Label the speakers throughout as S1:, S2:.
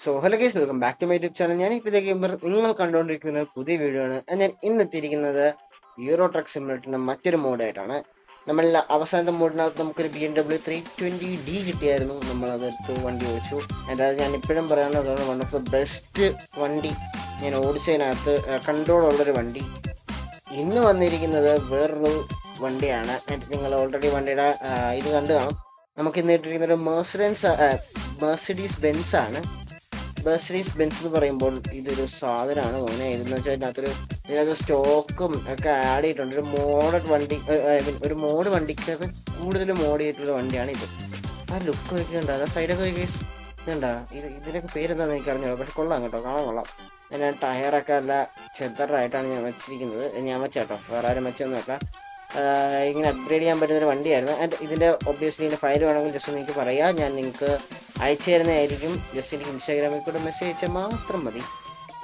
S1: So hello guys, welcome back to my YouTube channel. ഞാൻ ഇപ്പോൾ നിങ്ങൾ കണ്ടുകൊണ്ടിരിക്കുന്ന പുതിയ വീഡിയോ ആണ്. ഞാൻ ഇന്ന് എത്തിയിരിക്കുന്നത് യൂറോ ട്രക്ക് സിമുലേറ്ററിൻ്റെ മറ്റൊരു മോഡായിട്ടാണ്. നമ്മൾ അവസാനത്തെ മോഡിനകത്ത് നമുക്കൊരു BMW 320D കിട്ടിയായിരുന്നു. നമ്മളതെടുത്ത് വണ്ടി ഓടിച്ചു. അതായത് ഞാൻ ഇപ്പോഴും പറയാനുള്ളതാണ്, വൺ ഓഫ് ദ ബെസ്റ്റ് വണ്ടി ഞാൻ ഓടിച്ചതിനകത്ത് കൺട്രോൾ ഉള്ളൊരു വണ്ടി. ഇന്ന് വന്നിരിക്കുന്നത് വേറൊരു വണ്ടിയാണ്. നിങ്ങൾ ഓൾറെഡി വണ്ടിയുടെ ഇത് കണ്ടു കാണും. നമുക്ക് ഇന്ന് ഇട്ടിരിക്കുന്നത് മെർസിഡീസ് ബെൻസ് ആണ്. മെർസിഡീസ് ബെൻസ് എന്ന് പറയുമ്പോൾ ഇതൊരു സാധനമാണ് മോനെ. ഇതെന്ന് വെച്ചാൽ ഇതിനകത്ത് സ്റ്റോക്കും ഒക്കെ ആഡ് ചെയ്തിട്ടുണ്ട്. ഒരു മോഡൽ വണ്ടി, ഒരു മോഡ് വണ്ടിക്ക് അത് കൂടുതൽ മോഡ് ചെയ്തിട്ടുള്ള വണ്ടിയാണ് ഇത്. ആ ലുക്ക് ഒക്കെ ഉണ്ട്, ആ സൈഡൊക്കെ ഇതുണ്ടാ. ഇതിനൊക്കെ പേരെന്താണെന്ന് എനിക്ക് അറിഞ്ഞോളൂ, പക്ഷെ കൊള്ളാം കേട്ടോ, കാണാൻ കൊള്ളാം. ഞാൻ ടയറൊക്കെ അല്ല ചെതറായിട്ടാണ് ഞാൻ വെച്ചിരിക്കുന്നത്. ഞാൻ വെച്ചേട്ടോ, വേറെ ആരും വെച്ചൊന്നുമല്ല. ഇങ്ങനെ അപ്ഗ്രേഡ് ചെയ്യാൻ പറ്റുന്നൊരു വണ്ടിയായിരുന്നു. ആൻഡ് ഇതിൻ്റെ ഒബ്വിയസ്ലി ഇതിൻ്റെ ഫയൽ വേണമെങ്കിൽ ജസ്റ്റ് ഒന്ന് എനിക്ക് പറയാം, ഞാൻ നിങ്ങൾക്ക് അയച്ചു തരുന്നതായിരിക്കും. ജസ്റ്റ് എനിക്ക് ഇൻസ്റ്റാഗ്രാമിൽ കൂടെ മെസ്സേജ് അയച്ചാൽ മാത്രം മതി,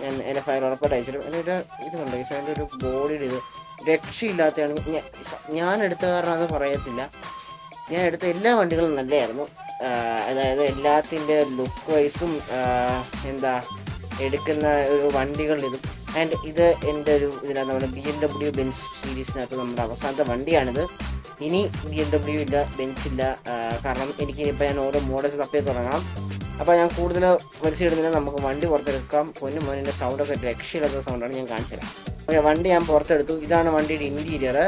S1: ഞാൻ എൻ്റെ ഫയൽ ഉറപ്പായിട്ട് അയച്ചു തരും. അതിൻ്റെ ഇത് കണ്ടോ, അതിൻ്റെ ഒരു ബോഡിയുടെ ഇത് രക്ഷയില്ലാത്തതാണ്. ഞാൻ എടുത്ത കാരണമെന്ന് പറയത്തില്ല, ഞാൻ എടുത്ത എല്ലാ വണ്ടികളും നല്ലതായിരുന്നു. അതായത് എല്ലാത്തിൻ്റെ ലുക്ക് വൈസും എടുക്കുന്ന ഒരു വണ്ടികളിൽ ഇതും. ആൻഡ് ഇത് എൻ്റെ ഒരു ഇതിനകത്ത് നമ്മുടെ BMW ബെൻസ് സീരീസിനകത്ത് നമ്മുടെ അവസാനത്തെ വണ്ടിയാണിത്. ഇനി BMW ഇല്ല, ബെൻസ് ഇല്ല. കാരണം എനിക്ക് ഇപ്പോൾ ഞാൻ ഓരോ മോഡൽസ് തപ്പി തുടങ്ങാം. അപ്പോൾ ഞാൻ കൂടുതൽ വലിച്ചിടുന്നില്ല, നമുക്ക് വണ്ടി പുറത്തെടുക്കാം. പൊന്നും മോനിൻ്റെ സൗണ്ടൊക്കെ രക്ഷയില്ലാത്ത സൗണ്ടാണ്, ഞാൻ കാണിച്ചു തരാം. ഓക്കെ, വണ്ടി ഞാൻ പുറത്തെടുത്തു. ഇതാണ് വണ്ടിയുടെ ഇൻറ്റീരിയർ.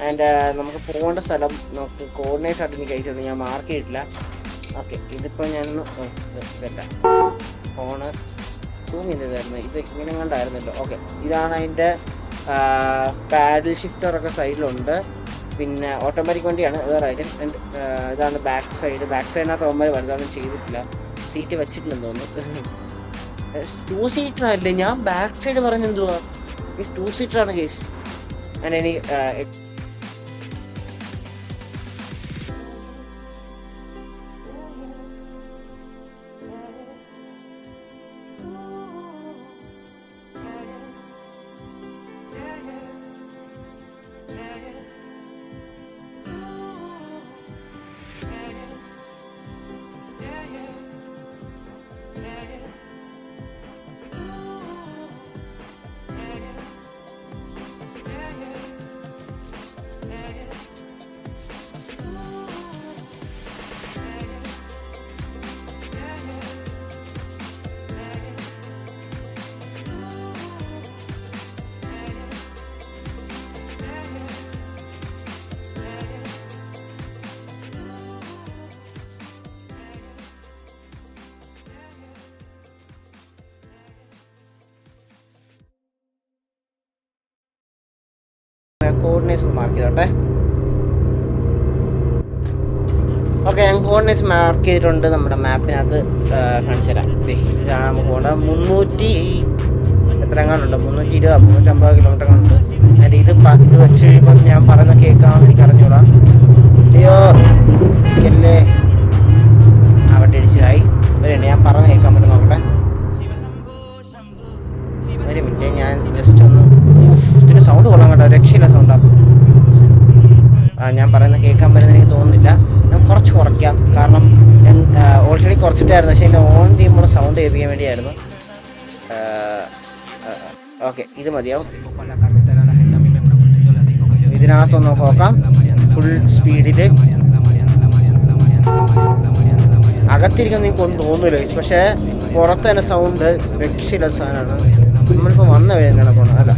S1: ആൻഡ് നമുക്ക് പോകേണ്ട സ്ഥലം നമുക്ക് കോർഡിനേറ്റ്സ് ആയിട്ട് എനിക്ക് അയച്ചിട്ടുണ്ട്, ഞാൻ മാർക്ക് ചെയ്തിട്ടില്ല. ഓക്കെ, ഇതിപ്പോൾ ഞാനൊന്ന് ഇതല്ല ഫോണ് സൂം ചെയ്തതായിരുന്നു, ഇത് ഇങ്ങനെ കണ്ടായിരുന്നല്ലോ. ഓക്കെ, ഇതാണ് അതിൻ്റെ പാഡിൽ ഷിഫ്റ്ററൊക്കെ സൈഡിലുണ്ട്. പിന്നെ ഓട്ടോമാറ്റിക് വണ്ടിയാണ് വേറെ കാര്യം. ഇതാണ് ബാക്ക് സൈഡിനകത്ത് അവന്മാർ വലുതൊന്നും ചെയ്തിട്ടില്ല, സീറ്റ് വെച്ചിട്ടില്ലെന്ന് തോന്നുന്നു. 2 സീറ്റർ അല്ലേ, ഞാൻ ബാക്ക് സൈഡ് പറഞ്ഞെന്തുവാ, 2 സീറ്ററാണ് കേസ്. അങ്ങനെ കോർഡിനേറ്റ്സ് മാർക്ക് ചെയ്തോട്ടെ. ഓക്കെ, ഞാൻ കോർഡിനേറ്റ്സ് മാർക്ക് ചെയ്തിട്ടുണ്ട് നമ്മുടെ മാപ്പിനകത്ത്. കാണിച്ചു തരാം. ഇതാണ് നമുക്ക് പോകേണ്ട 300 എത്രങ്ങാനുണ്ട്, 320-350 കിലോമീറ്റർ ഉണ്ട്. ആൻഡ് ഇത് വെച്ച് കഴിയുമ്പോൾ ഞാൻ പറയുന്ന കേൾക്കാമെന്ന് എനിക്ക് അറിഞ്ഞൂടാ. അയ്യോ അല്ലേ, അവിടെ ഇടിച്ചതായി വരണ്ട, ഞാൻ പറഞ്ഞ കേൾക്കാൻ പറ്റും നോക്കട്ടെ. ഒരു മിനിറ്റ്, ഞാൻ ജസ്റ്റ് ഒന്ന്, ഇതിന് സൗണ്ട് കൊള്ളാൻ കേട്ടോ, രക്ഷയില്ല സൗണ്ടാണ്. ഞാൻ പറയുന്ന കേൾക്കാൻ പറ്റുന്ന എനിക്ക് തോന്നുന്നില്ല. ഞാൻ കുറച്ച് കുറയ്ക്കാം, കാരണം ഞാൻ ഓൾറെഡി കുറച്ചിട്ടായിരുന്നു, പക്ഷേ എന്നെ ഓൺ ചെയ്യുമ്പോൾ സൗണ്ട് കേൾപ്പിക്കാൻ വേണ്ടിയായിരുന്നു. ഓക്കെ, ഇത് മതിയാവും. ഇതിനകത്തൊന്ന് നോക്കാം, ഫുൾ സ്പീഡിൽ. അകത്തിരിക്കാൻ നിങ്ങൾക്കൊന്നും തോന്നില്ല, പക്ഷേ പുറത്ത് തന്നെ സൗണ്ട് രക്ഷയില്ലാത്ത സാധനമാണ്. നമ്മളിപ്പോൾ വന്ന വഴിയാണ് പോകണം, അല്ല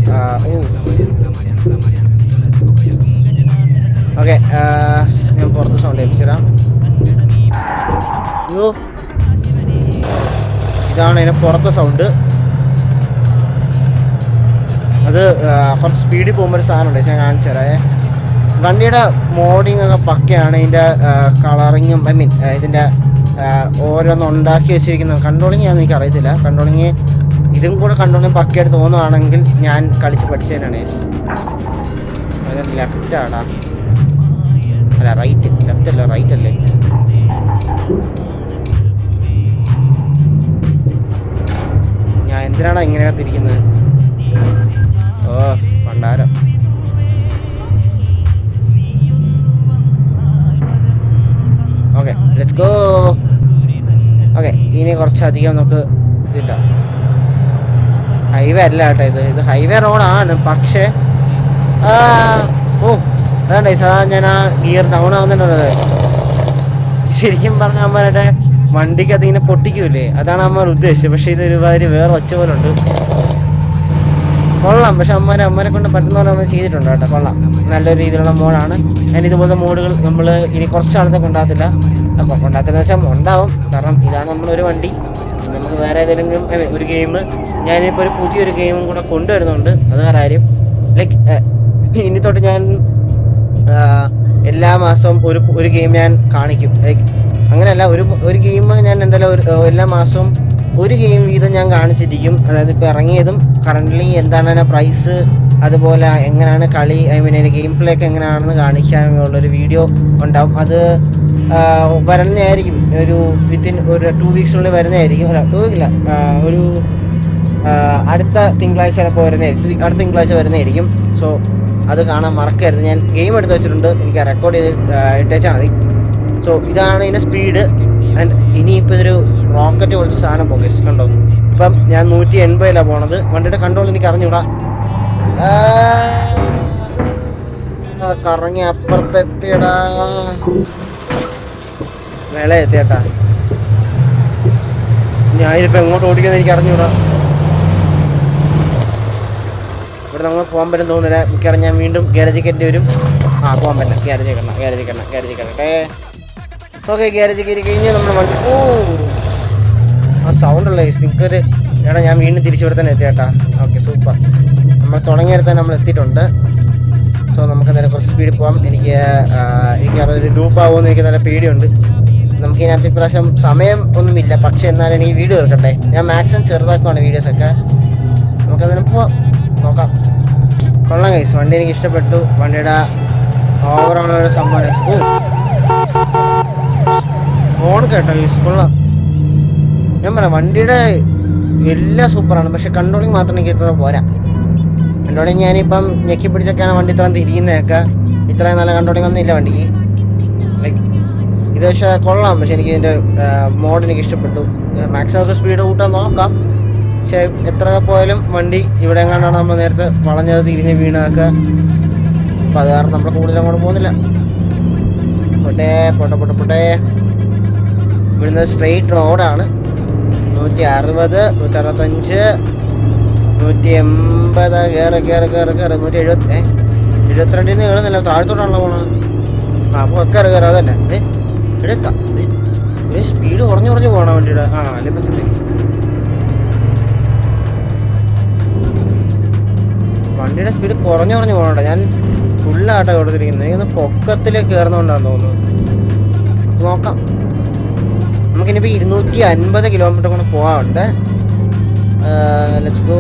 S1: ഓക്കെ. ഞാൻ പുറത്ത് സൗണ്ട് കേൾപ്പിച്ചു തരാം. അയ്യോ, ഇതാണ് അതിന് പുറത്തെ സൗണ്ട്. അത് കുറച്ച് സ്പീഡിൽ പോകുമ്പോൾ ഒരു സാധനം ഉണ്ട്, ഞാൻ കാണിച്ചു തരാം. വണ്ടിയുടെ മോഡിങ് ഒക്കെ പക്കയാണ്. ഇതിൻ്റെ കളറിങ്ങും ഇതിൻ്റെ ഓരോന്നും ഉണ്ടാക്കി വെച്ചിരിക്കുന്നത്. കൺട്രോളിങ് ഞാൻ എനിക്ക് അറിയത്തില്ല, കൺട്രോളിങ് ഇതും കൂടെ കൺട്രോളിങ് പക്കയായിട്ട് തോന്നുകയാണെങ്കിൽ ഞാൻ കളിച്ച് പഠിച്ചതിനാണ്. ലെഫ്റ്റാടാ, അല്ല റൈറ്റ്, ലെഫ്റ്റ് അല്ല റൈറ്റ് അല്ലേ. ഞാൻ എന്തിനാണ് ഇങ്ങനെ തിരിക്കുന്നത്? ഓ പണ്ടാരം. Okay, let's go. ഓക്കെ, ഇനി കുറച്ചധികം നമുക്ക് ഇതില്ല, ഹൈവേ അല്ല കേട്ടോ ഇത് ഹൈവേ റോഡാണ്. പക്ഷേ അതാണ്ടേ സാധാ ഞാൻ ആ ഗിയർ ഡൗൺ ആവുന്നുണ്ടല്ലോ. ശരിക്കും പറഞ്ഞാൽ അമ്മയുടെ വണ്ടിക്ക് അതിങ്ങനെ പൊട്ടിക്കൂലേ, അതാണ് അമ്മ ഉദ്ദേശിച്ചത്. പക്ഷെ ഇത് ഒരുപാട് വേറെ ഒച്ച പോലെ ഉണ്ട്. കൊള്ളാം, പക്ഷെ അമ്മനെ കൊണ്ട് പറ്റുന്ന പോലെ നമ്മൾ ചെയ്തിട്ടുണ്ട് കേട്ടോ. കൊള്ളാം, നല്ലൊരു രീതിയിലുള്ള മോഡാണ്. ഞാൻ ഇതുപോലത്തെ മോഡുകൾ നമ്മൾ ഇനി കുറച്ച് കാലത്തേക്ക് ഉണ്ടാകത്തില്ല. വെച്ചാൽ ഉണ്ടാവും. കാരണം ഇതാണ് നമ്മളൊരു വണ്ടി. നമുക്ക് വേറെ ഏതെങ്കിലും ഒരു ഗെയിം, ഞാനിപ്പോൾ ഒരു പുതിയൊരു ഗെയിമും കൂടെ കൊണ്ടുവരുന്നുണ്ട്. അത് വേറെ കാര്യം. ലൈക്ക് ഇനി തൊട്ട് ഞാൻ എല്ലാ മാസവും ഒരു ഗെയിം ഞാൻ കാണിക്കും. ലൈക്ക് അങ്ങനെയല്ല, ഒരു ഗെയിം ഞാൻ എന്തായാലും എല്ലാ മാസവും ഒരു ഗെയിം വീതം ഞാൻ കാണിച്ചിരിക്കും. അതായത് ഇപ്പോൾ ഇറങ്ങിയതും കറൻ്റ്ലി എന്താണ് അതിൻ്റെ പ്രൈസ്, അതുപോലെ എങ്ങനെയാണ് കളി, അതിൻ്റെ ഗെയിം പ്ലേ ഒക്കെ എങ്ങനെയാണെന്ന് കാണിക്കാനുള്ളൊരു വീഡിയോ ഉണ്ടാവും. അത് വരുന്നതായിരിക്കും, വിത്തിൻ ഒരു 2 വീക്സിനുള്ളിൽ വരുന്നതായിരിക്കും. അല്ല 2 വീക്കില്ല, ഒരു അടുത്ത തിങ്കളാഴ്ച ചിലപ്പോൾ വരുന്നതായിരിക്കും. അടുത്ത തിങ്കളാഴ്ച വരുന്നതായിരിക്കും. സോ അത് കാണാൻ മറക്കരുത്. ഞാൻ ഗെയിം എടുത്ത് വെച്ചിട്ടുണ്ട്, എനിക്ക് റെക്കോർഡ് ചെയ്ത് ഇട്ടേച്ചാൽ മതി. സോ ഇതാണ് ഇതിൻ്റെ സ്പീഡ്. ആൻഡ് ഇനിയിപ്പോൾ ഇതൊരു റോക്കറ്റ് പോലത്തെ സാധനം പോകേസ് കണ്ടോ. ഇപ്പം ഞാൻ 180 പോണത്. വണ്ടിയുടെ കൺട്രോൾ എനിക്ക് അറിഞ്ഞൂടാ. കറങ്ങി അപ്പുറത്തെത്തിയടാ, മേളെ എത്തിയേട്ടാ. ഞാനിപ്പോൾ എങ്ങോട്ട് ഓടിക്കുന്നത് എനിക്ക് അറിഞ്ഞൂടാ. ഇവിടെ നമ്മൾ പോകാൻ പറ്റും തോന്നുന്നില്ല. മിക്കവാറും ഞാൻ വീണ്ടും ഗ്യാരേജിൽ കയറ്റി വരും. പോകാൻ പറ്റില്ല, ഗ്യാരേജിൽ കയറട്ടെ. ഓക്കെ, ഗ്യാരേജിൽ കയറി കഴിഞ്ഞാൽ നമ്മൾ വണ്ടി ആ സൗണ്ട് ഉള്ള സ്റ്റിക്കർ. എടാ ഞാൻ വീണ്ടും തിരിച്ചിവിടെ തന്നെ എത്തിയേട്ടാ. Okay, super. നമ്മൾ തുടങ്ങിയെടുത്താൽ നമ്മൾ എത്തിയിട്ടുണ്ട്. സോ നമുക്ക് എന്തായാലും കുറച്ച് സ്പീഡിൽ പോകാം. എനിക്ക് ഒരു ലൂപ്പ് ആവുമെന്ന് എനിക്ക് നല്ല പേടിയുണ്ട്. നമുക്ക് ഇതിനകത്ത് ഇപ്രാവശ്യം സമയം ഒന്നുമില്ല, പക്ഷെ എന്നാലും എനിക്ക് വീഡിയോ എടുക്കട്ടെ. ഞാൻ മാക്സിമം ചെറുതാക്കുവാണ് വീഡിയോസൊക്കെ. നമുക്കെന്തായാലും നോക്കാം. കൊള്ളാം ഗൈസ്, വണ്ടി എനിക്ക് ഇഷ്ടപ്പെട്ടു. വണ്ടിയുടെ ഓവറോൾ ഒരു സംഭവം ഫോൺ കേട്ടോ ഗൈസ്, കൊള്ളാം. ഞാൻ പറയാം വണ്ടിയുടെ എല്ലാം സൂപ്പറാണ്. പക്ഷെ കൺട്രോളിങ് മാത്രം എനിക്ക് ഇത്ര പോരാ. കൺട്രോളിങ് ഞാനിപ്പം ഞെക്കി പിടിച്ചൊക്കെയാണ് വണ്ടി ഇത്രയും തിരിയുന്നതൊക്കെ. ഇത്രയും നല്ല കൺട്രോളിങ് ഒന്നും ഇല്ല വണ്ടിക്ക്. ലൈക്ക് ഇത് പക്ഷേ കൊള്ളാം. പക്ഷെ എനിക്ക് ഇതിൻ്റെ മോഡ് എനിക്ക് ഇഷ്ടപ്പെട്ടു. മാക്സിമം സ്പീഡ് കൂട്ടാൻ നോക്കാം. പക്ഷെ എത്ര പോയാലും വണ്ടി ഇവിടെ എങ്ങാണ്ടാണ് നമ്മൾ നേരത്തെ വളഞ്ഞത് തിരിഞ്ഞ് വീണതൊക്കെ. അപ്പം അത് കാരണം നമ്മൾ കൂടുതൽ അങ്ങോട്ട് പോകുന്നില്ല. പോട്ടെ. ഇവിടുന്ന് സ്ട്രെയിറ്റ് റോഡാണ്. 160, 165, 180 കയറി 172 കയറുന്നില്ല. താഴത്തോട്ടാണല്ലോ പോണത്. അപ്പോൾ കയറി അതന്നെ എടുക്കാം. സ്പീഡ് കുറഞ്ഞു പോകണം വണ്ടിയുടെ. ലിമിറ്റ് വണ്ടിയുടെ സ്പീഡ് കുറഞ്ഞു പോകണ്ട. ഞാൻ ഫുള്ളാട്ടോ കൊടുത്തിരിക്കുന്നത്. എനിക്കൊന്ന് പൊക്കത്തിലേക്ക് കയറുന്നോണ്ടാന്ന് തോന്നുന്നു. നോക്കാം. നമുക്കിനിപ്പോൾ 250 കിലോമീറ്റർ കൊണ്ട് പോകാറുണ്ട്. Let's go.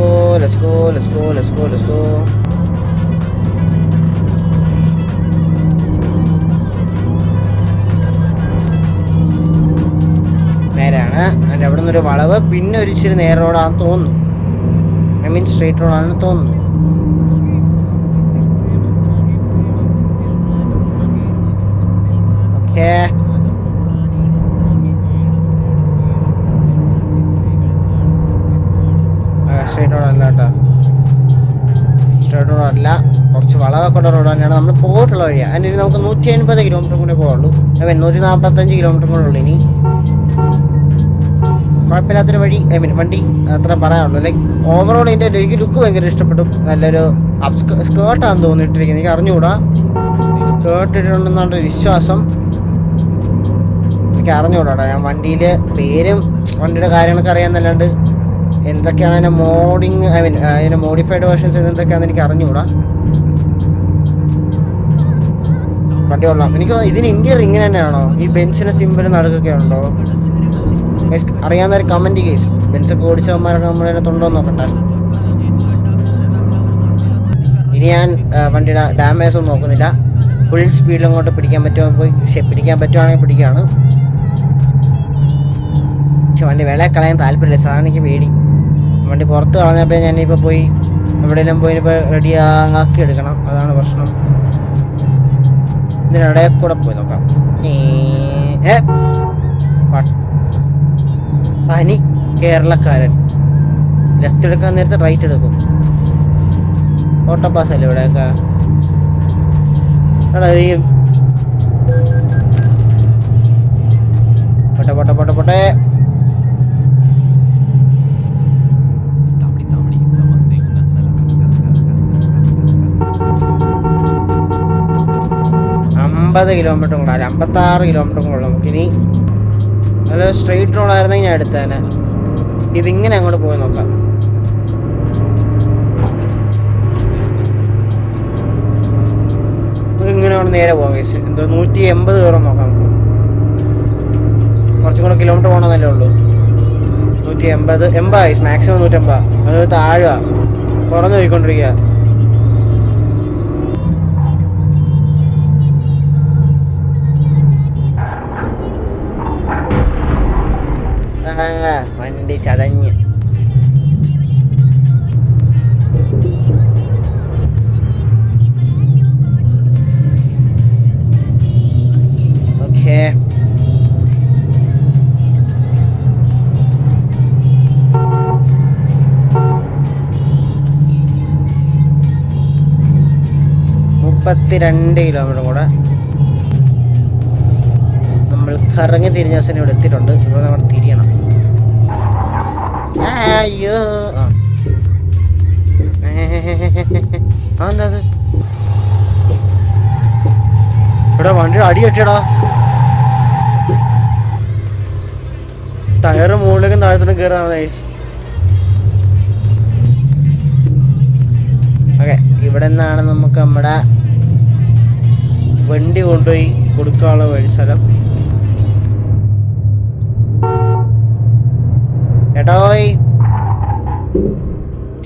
S1: നേരാണ്. അതിൻ്റെ അവിടെ നിന്നൊരു വളവ്, പിന്നെ ഒരു ഇച്ചിരി നേരെ റോഡാണെന്ന് തോന്നുന്നു. ഐ മീൻ സ്ട്രെയിറ്റ് റോഡാണെന്ന് തോന്നുന്നു. ഓക്കേ, സ്ട്രെയിറ്റ് റോഡല്ല കേട്ടോ. സ്ട്രെയിറ്റ് റോഡല്ല, കുറച്ച് വളവൊക്കെ ഉള്ള റോഡ് തന്നെയാണ് നമ്മൾ പോയിട്ടുള്ള വഴിയാണ്. അതിന് നമുക്ക് 180 കിലോമീറ്റർ കൂടെ പോകുള്ളൂ. 145 കിലോമീറ്റർ കൂടെ ഉള്ളൂ. ഇനി കുഴപ്പമില്ലാത്തൊരു വഴി. വണ്ടി അത്ര പറയാനുള്ളൂ. ലൈക്ക് ഓവറോൾ ഇതിൻ്റെ എനിക്ക് ലുക്ക് ഭയങ്കര ഇഷ്ടപ്പെട്ടു. നല്ലൊരു സ്കേർട്ടാണെന്ന് തോന്നിയിട്ടിരിക്കുന്നത്. എനിക്ക് അറിഞ്ഞുകൂടാ, സ്കേർട്ട് ഇട്ടിട്ടുണ്ടെന്നാണ് വിശ്വാസം. എനിക്ക് അറിഞ്ഞുകൂടാ. ഞാൻ വണ്ടിയിൽ പേരും വണ്ടിയുടെ കാര്യങ്ങളൊക്കെ അറിയാമെന്നല്ലാണ്ട് എന്തൊക്കെയാണ് അതിൻ്റെ മോഡിങ്, അതിൻ്റെ മോഡിഫൈഡ് വേർഷൻസ് എന്തൊക്കെയാണെന്ന് എനിക്ക് അറിഞ്ഞുകൂടാ. വണ്ടി കൊള്ളാം. എനിക്ക് ഇതിന് ഇന്ത്യയിൽ ഇങ്ങനെ തന്നെയാണോ? ഈ ബെൻസിന് സിമ്പിൾ നടുക്കൊക്കെ ഉണ്ടോ? അറിയാവുന്നൊരു കമൻറ്റ് കേസ്. ബെൻസൊക്കെ ഓടിച്ചവന്മാരൊക്കെ നമ്മളതിനെ തൊണ്ടോന്ന് നോക്കട്ടെ. ഇനി ഞാൻ വണ്ടിയുടെ ഡാമേജ് ഒന്നും നോക്കുന്നില്ല. ഫുൾ സ്പീഡിൽ അങ്ങോട്ട് പിടിക്കാൻ പറ്റുവാണെങ്കിൽ പിടിക്കുകയാണ്. പക്ഷെ വണ്ടി വില കളയാൻ താല്പര്യമില്ല. സാധാരണ എനിക്ക് പേടി. വണ്ടി പുറത്ത് കളഞ്ഞപ്പോൾ ഞാനിപ്പോൾ പോയി എവിടെയെങ്കിലും പോയി ഇപ്പോൾ റെഡിയാക്കി എടുക്കണം. അതാണ് പ്രശ്നം. ഇതിനിടയിൽ കൂടെ പോയി നോക്കാം. പനി കേരളക്കാരൻ ലെഫ്റ്റ് എടുക്കാൻ നേരത്തെ റൈറ്റ് എടുക്കും. ഓട്ടോ പാസ് അല്ലേ ഇവിടെയൊക്കെ? എടാ ഈ പൊട്ടെ പൊട്ടെ പൊട്ടെ പൊട്ടെ. കിലോമീറ്റർ കൂടെ അല്ല 56 കിലോമീറ്റർ കൂടെ നമുക്കിനി. നല്ല സ്ട്രെയിറ്റ് റോഡ് ആയിരുന്നെങ്കിൽ ഞാൻ എടുത്തേനെ. ഇതിങ്ങനെ അങ്ങോട്ട് പോയി നോക്കാം. നമുക്ക് ഇങ്ങനെ അവിടെ നേരെ പോകാം കേസ്. എന്തോ 180 കയറും നോക്കാം നമുക്ക്. കുറച്ചും കൂടെ കിലോമീറ്റർ പോകണമെന്നല്ലേ ഉള്ളൂ. 180 മാക്സിമം 180. അത് താഴുക, കുറഞ്ഞു പോയിക്കൊണ്ടിരിക്കുക. വണ്ടി ചടഞ്ഞ്. ഓക്കേ, കിലോമീറ്റർ കൂടെ നമ്മൾ കറങ്ങി തിരിഞ്ഞ ദിവസം ഇവിടെ എത്തിയിട്ടുണ്ട്. ഇവിടെ നമ്മൾ തിരിയണം. അയ്യോ, എന്താ ഇവിടെ വണ്ടി അടി വെച്ചടാ. ടയറ് മുകളിലേക്കും താഴത്തോട്ടും കയറാൻ. ഓക്കെ, ഇവിടെ നിന്നാണ് നമുക്ക് നമ്മുടെ വണ്ടി കൊണ്ടുപോയി കൊടുക്കാനുള്ള വഴി സ്ഥലം.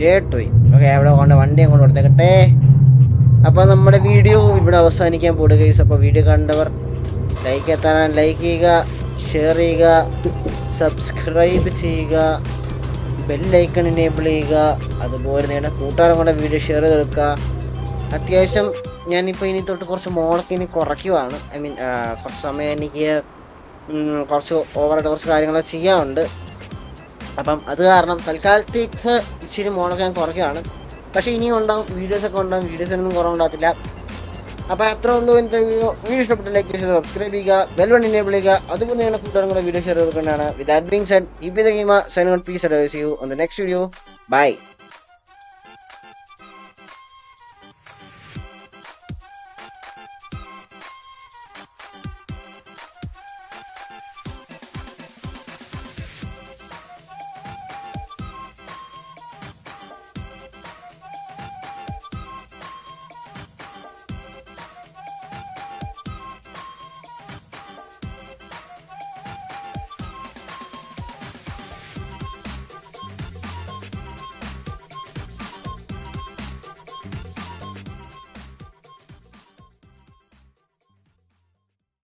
S1: ചേട്ടോയ് ഓക്കെ, അവിടെ കൊണ്ട് വണ്ടിയും കൊണ്ട് കൊടുത്തേക്കട്ടെ. അപ്പോൾ നമ്മുടെ വീഡിയോ ഇവിടെ അവസാനിക്കാൻ പോടുക ഗൈസ്. അപ്പോൾ വീഡിയോ കണ്ടവർ ലൈക്ക് എത്താൻ ലൈക്ക് ചെയ്യുക, ഷെയർ ചെയ്യുക, സബ്സ്ക്രൈബ് ചെയ്യുക, ബെല്ലൈക്കൺ എനേബിൾ ചെയ്യുക. അതുപോലെ നിങ്ങളുടെ കൂട്ടുകാരും കൂടെ വീഡിയോ ഷെയർ ചെയ്ത് കൊടുക്കുക. അത്യാവശ്യം ഞാനിപ്പോൾ ഇനി തൊട്ട് കുറച്ച് മോളൊക്കെ ഇനി കുറയ്ക്കുവാണ്. ഐ മീൻ കുറച്ച് സമയം എനിക്ക് കുറച്ച് ഓവറായിട്ട് കുറച്ച് കാര്യങ്ങൾ ചെയ്യാനുണ്ട്. അപ്പം അത് കാരണം തൽക്കാലത്തേക്ക് ഇച്ചിരി മോളൊക്കെ ഞാൻ കുറയ്ക്കുകയാണ്. പക്ഷേ ഇനിയും ഉണ്ടാവും, വീഡിയോസൊക്കെ ഉണ്ടാവും, വീഡിയോസിനൊന്നും കുറവുണ്ടാകത്തില്ല. അപ്പോൾ അത്രേ ഉള്ളൂ ഇന്നത്തെ വീഡിയോ. വീഡിയോ ഇഷ്ടപ്പെട്ട ലൈക്ക് ചെയ്ത് സബ്സ്ക്രൈബ് ചെയ്യുക, ബെൽ ബട്ടൺ എനേബിൾ ചെയ്യുക. അതുപോലെ നിങ്ങളുടെ കൂട്ടുകാരും കൂടെ വീഡിയോ ഷെയർ ചെയ്തുകൊണ്ടാണ്. With that being said, keep the game signing out. Peace. I see you on the next video. By.